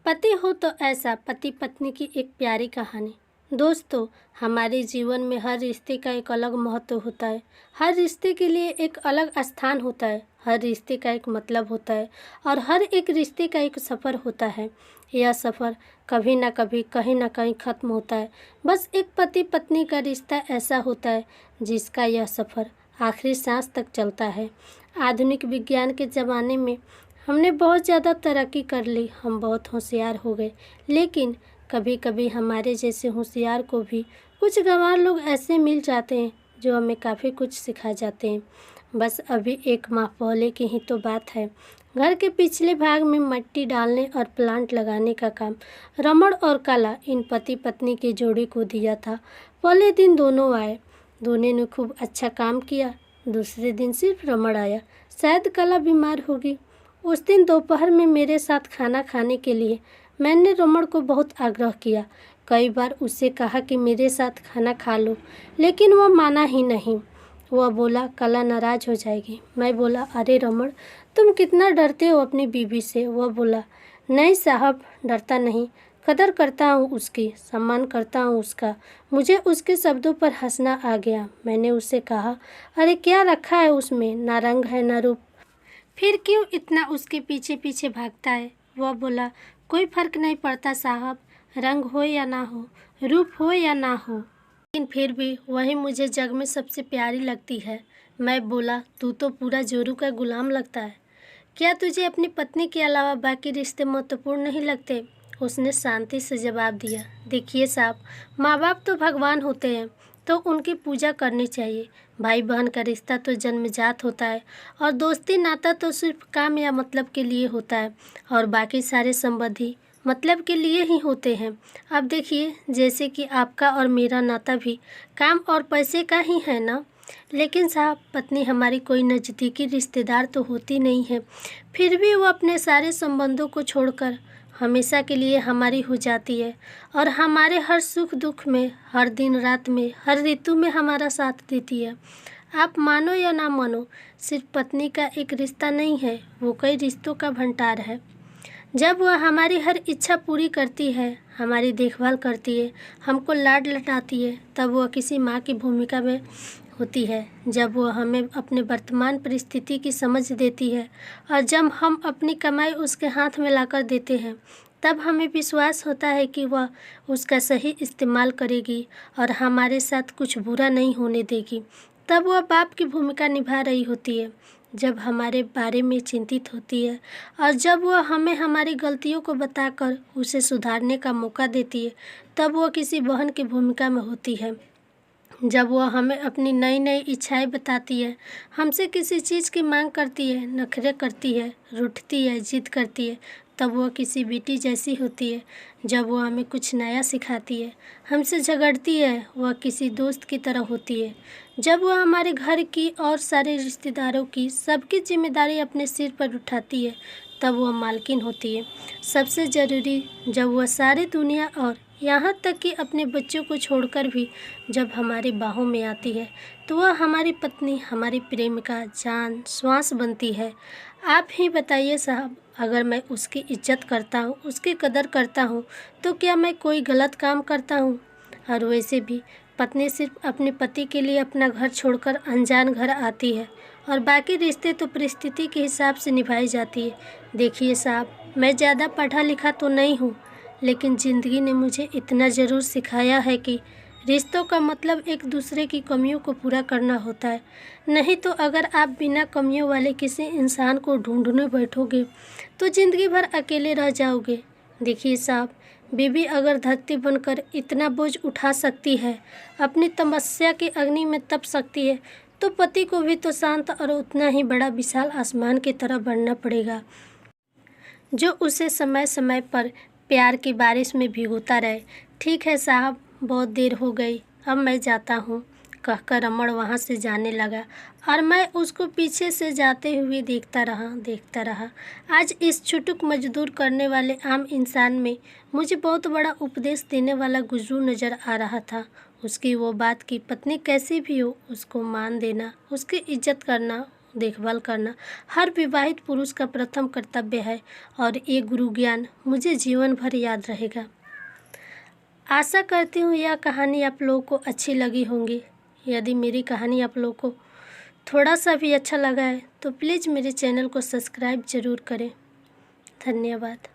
पति हो तो ऐसा पति पत्नी की एक प्यारी कहानी। दोस्तों, हमारे जीवन में हर रिश्ते का एक अलग महत्व होता है। हर रिश्ते के लिए एक अलग स्थान होता है। हर रिश्ते का एक मतलब होता है और हर एक रिश्ते का एक सफ़र होता है। यह सफ़र कभी ना कभी कहीं ना कहीं ख़त्म होता है। बस एक पति पत्नी का रिश्ता ऐसा होता है जिसका यह सफ़र आखिरी सांस तक चलता है। आधुनिक विज्ञान के ज़माने में हमने बहुत ज़्यादा तरक्की कर ली, हम बहुत होशियार हो गए, लेकिन कभी कभी हमारे जैसे होशियार को भी कुछ गंवार लोग ऐसे मिल जाते हैं जो हमें काफ़ी कुछ सिखा जाते हैं। बस अभी एक माह पहले की ही तो बात है। घर के पिछले भाग में मिट्टी डालने और प्लांट लगाने का काम रमण और काला इन पति पत्नी की जोड़ी को दिया था। पहले दिन दोनों आए, दोनों ने खूब अच्छा काम किया। दूसरे दिन सिर्फ रमण आया, शायद कला बीमार होगी। उस दिन दोपहर में मेरे साथ खाना खाने के लिए मैंने रमण को बहुत आग्रह किया। कई बार उससे कहा कि मेरे साथ खाना खा लो, लेकिन वह माना ही नहीं। वह बोला कला नाराज़ हो जाएगी। मैं बोला अरे रमण, तुम कितना डरते हो अपनी बीवी से। वह बोला नहीं साहब, डरता नहीं, कदर करता हूँ उसकी, सम्मान करता हूँ उसका। मुझे उसके शब्दों पर हंसना आ गया। मैंने उससे कहा अरे क्या रखा है उसमें, ना रंग है ना रूप, फिर क्यों इतना उसके पीछे पीछे भागता है। वह बोला कोई फर्क नहीं पड़ता साहब, रंग हो या ना हो, रूप हो या ना हो, लेकिन फिर भी वही मुझे जग में सबसे प्यारी लगती है। मैं बोला तू तो पूरा जोरू का गुलाम लगता है, क्या तुझे अपनी पत्नी के अलावा बाकी रिश्ते महत्वपूर्ण नहीं लगते। उसने शांति से जवाब दिया देखिए साहब, माँ बाप तो भगवान होते हैं तो उनकी पूजा करनी चाहिए। भाई बहन का रिश्ता तो जन्मजात होता है और दोस्ती नाता तो सिर्फ काम या मतलब के लिए होता है और बाकी सारे संबंधी मतलब के लिए ही होते हैं। अब देखिए जैसे कि आपका और मेरा नाता भी काम और पैसे का ही है ना। लेकिन साहब, पत्नी हमारी कोई नज़दीकी रिश्तेदार तो होती नहीं है, फिर भी वो अपने सारे संबंधों को छोड़कर हमेशा के लिए हमारी हो जाती है और हमारे हर सुख दुख में, हर दिन रात में, हर ऋतु में हमारा साथ देती है। आप मानो या ना मानो, सिर्फ पत्नी का एक रिश्ता नहीं है, वो कई रिश्तों का भंडार है। जब वह हमारी हर इच्छा पूरी करती है, हमारी देखभाल करती है, हमको लाड लटाती है, तब वह किसी माँ की भूमिका में होती है। जब वह हमें अपने वर्तमान परिस्थिति की समझ देती है और जब हम अपनी कमाई उसके हाथ में लाकर देते हैं, तब हमें विश्वास होता है कि वह उसका सही इस्तेमाल करेगी और हमारे साथ कुछ बुरा नहीं होने देगी। तब वह बाप की भूमिका निभा रही होती है, जब हमारे बारे में चिंतित होती है और जब वह हमें हमारी गलतियों को बताकर उसे सुधारने का मौका देती है, तब वह किसी बहन की भूमिका में होती है। जब वह हमें अपनी नई नई इच्छाएं बताती है, हमसे किसी चीज़ की मांग करती है, नखरे करती है, रूठती है, जिद करती है, तब वह किसी बेटी जैसी होती है। जब वह हमें कुछ नया सिखाती है, हमसे झगड़ती है, वह किसी दोस्त की तरह होती है। जब वह हमारे घर की और सारे रिश्तेदारों की सबकी जिम्मेदारी अपने सिर पर उठाती है, तब वह मालकिन होती है। सबसे ज़रूरी, जब वह सारी दुनिया और यहाँ तक कि अपने बच्चों को छोड़कर भी जब हमारी बाहों में आती है, तो वह हमारी पत्नी, हमारी प्रेमिका, जान श्वास बनती है। आप ही बताइए साहब, अगर मैं उसकी इज्जत करता हूँ, उसकी कदर करता हूँ, तो क्या मैं कोई गलत काम करता हूँ। और वैसे भी पत्नी सिर्फ अपने पति के लिए अपना घर छोड़कर अनजान घर आती है और बाकी रिश्ते तो परिस्थिति के हिसाब से निभाई जाती है। देखिए साहब, मैं ज़्यादा पढ़ा लिखा तो नहीं हूँ, लेकिन ज़िंदगी ने मुझे इतना ज़रूर सिखाया है कि रिश्तों का मतलब एक दूसरे की कमियों को पूरा करना होता है। नहीं तो अगर आप बिना कमियों वाले किसी इंसान को ढूंढने बैठोगे तो ज़िंदगी भर अकेले रह जाओगे। देखिए साहब, बीवी अगर धरती बनकर इतना बोझ उठा सकती है, अपनी तपस्या की अग्नि में तप सकती है, तो पति को भी तो शांत और उतना ही बड़ा विशाल आसमान की तरह बनना पड़ेगा, जो उसे समय समय पर प्यार की बारिश में भिगोता रहे। ठीक है साहब, बहुत देर हो गई, अब मैं जाता हूँ, कहकर रमण वहाँ से जाने लगा और मैं उसको पीछे से जाते हुए देखता रहा। आज इस छुटुक मजदूर करने वाले आम इंसान में मुझे बहुत बड़ा उपदेश देने वाला गुरु नज़र आ रहा था। उसकी वो बात कि पत्नी कैसी भी हो, उसको मान देना, उसकी इज्जत करना, देखभाल करना हर विवाहित पुरुष का प्रथम कर्तव्य है और ये गुरु ज्ञान मुझे जीवन भर याद रहेगा। आशा करती हूँ यह कहानी आप लोगों को अच्छी लगी होंगी। यदि मेरी कहानी आप लोगों को थोड़ा सा भी अच्छा लगा है तो प्लीज़ मेरे चैनल को सब्सक्राइब ज़रूर करें। धन्यवाद।